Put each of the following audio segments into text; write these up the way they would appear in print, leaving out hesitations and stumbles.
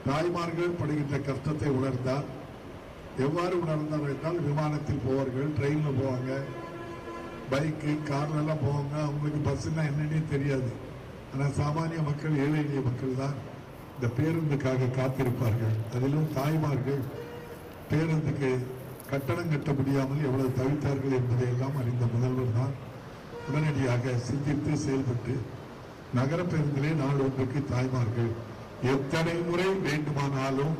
தாய்மார்கள் படுகின்ற கஷ்டத்தை உணர்ந்தார். எவ்வாறு உணர்ந்தார் என்றால், விமானத்தில் போவார்கள், ட்ரெயினில் போவாங்க, பைக்கு கார்ல எல்லாம் போவாங்க. அவங்களுக்கு பஸ்ஸுன்னா என்னன்னே தெரியாது. ஆனால் சாமானிய மக்கள், ஏழை எளிய மக்கள் தான் இந்த பேருந்துக்காக காத்திருப்பார்கள். அதிலும் தாய்மார்கள் பேருந்துக்கு கட்டணம் கட்ட முடியாமல் எவ்வளவு தவித்தார்கள் என்பதை எல்லாம் அறிந்த முதல்வர் தான் உடனடியாக சிந்தித்து செயல்பட்டு நகர பேருந்திலே நாள் ஒன்றுக்கு தாய்மார்கள் எத்தனை முறை வேண்டுமானாலும்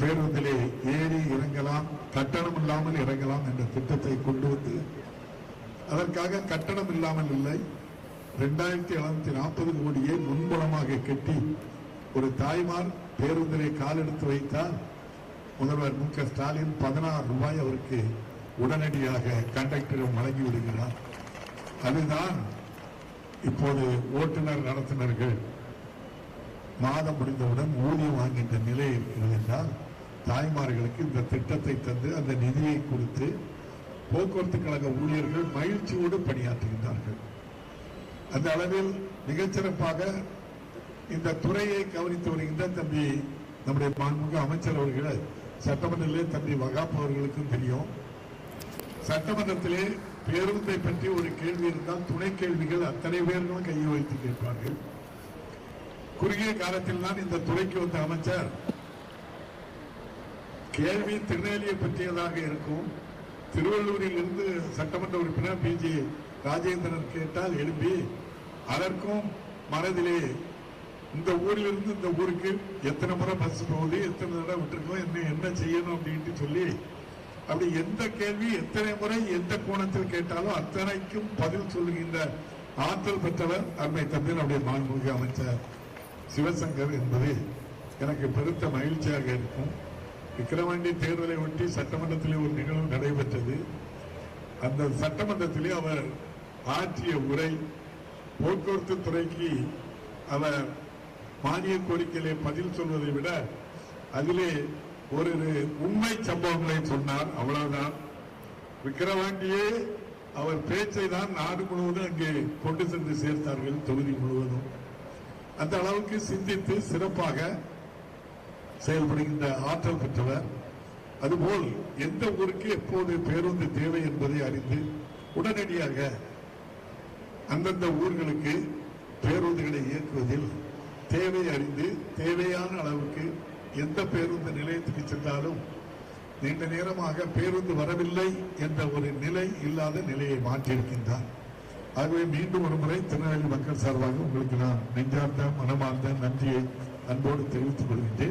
பேருந்திலே ஏறி இறங்கலாம், கட்டணம் இல்லாமல் இறங்கலாம் என்ற திட்டத்தை கொண்டு வந்து, அதற்காக கட்டணம் இல்லாமல் இல்லை, 2740 கோடியை முன்பணமாக கட்டி ஒரு தாய்மார் பேருந்திலே காலெடுத்து வைத்தால் முதல்வர் மு க ஸ்டாலின் 16 ரூபாய் அவருக்கு உடனடியாக கண்டக்டரிடம் வழங்கி விடுகிறார். அதுதான் இப்போது ஓட்டுநர் நடத்துனர்கள் மாதம் முடிந்தவுடன் ஊதியம் வாங்கின்ற நிலை இருக்கிறது என்றால், தாய்மார்களுக்கு இந்த திட்டத்தை தந்து அந்த நிதியை கொடுத்து போக்குவரத்து கழக ஊழியர்கள் மகிழ்ச்சியோடு பணியாற்றுகின்றார்கள். அந்த அளவில் மிகச்சிறப்பாக இந்த துறையை கவனித்து வருகின்ற தம்பி நம்முடைய மாண்புமிகு அமைச்சர் அவர்கள், சட்டமன்றத்திலே தம்பி வகாப் அவர்களுக்கும் தெரியும், சட்டமன்றத்திலே பேருந்தை பற்றி ஒரு கேள்வி இருந்தால் துணை கேள்விகள் அத்தனை பேர்களும் கையை வைத்து கேட்பார்கள். குறுகிய காலத்தில் தான் இந்த துறைக்கு வந்த அமைச்சர் கேள்வி திருநெல்வேலியை பற்றியதாக இருக்கும். திருவள்ளூரில் இருந்து சட்டமன்ற உறுப்பினர் பி.ஜி. ராஜேந்திரன் கேட்டால் எழுப்பி, அதற்கும் மனதிலே இந்த ஊரிலிருந்து இந்த ஊருக்கு எத்தனை முறை பஸ் போகுது, எத்தனை தடவை விட்டுருக்கோம், என்ன செய்யணும் அப்படின்ட்டு சொல்லி, அப்படி எந்த கேள்வி எத்தனை முறை எந்த கோணத்தில் கேட்டாலும் அத்தனைக்கும் பதில் சொல்லுகின்ற ஆற்றல் பெற்றவர் அருமை தம்பி நம்முடைய மாண்புமிகு அமைச்சர் சிவசங்கர் என்பது எனக்கு பெருத்த மகிழ்ச்சியாக இருக்கும். விக்கிரவாண்டி தேர்தலை ஒட்டி சட்டமன்றத்திலே ஒரு நிகழ்வு நடைபெற்றது. அந்த சட்டமன்றத்திலே அவர் ஆற்றிய உரை, போக்குவரத்து துறைக்கு அவர் மானிய கோரிக்கையிலே பதில் சொல்வதை விட அதிலே ஒரு உண்மை சம்பவங்களை சொன்னார். அவ்வளவுதான். விக்கிரவாண்டியே அவர் பேச்சை தான் நாடு முழுவதும் அங்கே கொண்டு சென்று சேர்த்தார்கள், தொகுதி முழுவதும். அந்த அளவுக்கு சிந்தித்து சிறப்பாக செயல்படுகின்ற ஆற்றல் பெற்றவர். அதுபோல் எந்த ஊருக்கு எப்போது பேருந்து தேவை என்பதை அறிந்து உடனடியாக அந்தந்த ஊர்களுக்கு பேருந்துகளை இயக்குவதில் தேவை அறிந்து தேவையான அளவுக்கு எந்த பேருந்து நிலையத்துக்கு சென்றாலும் நீண்ட நேரமாக பேருந்து வரவில்லை என்ற ஒரு நிலை இல்லாத நிலையை மாற்றியிருக்கின்றார். ஆகவே மீண்டும் ஒரு முறை திருநெல்வேலி மக்கள் சார்பாக உங்களுக்கு நான் நெஞ்சார்ந்த மனமார்ந்த நன்றியை அன்போடு தெரிவித்துக் கொள்கின்றேன்.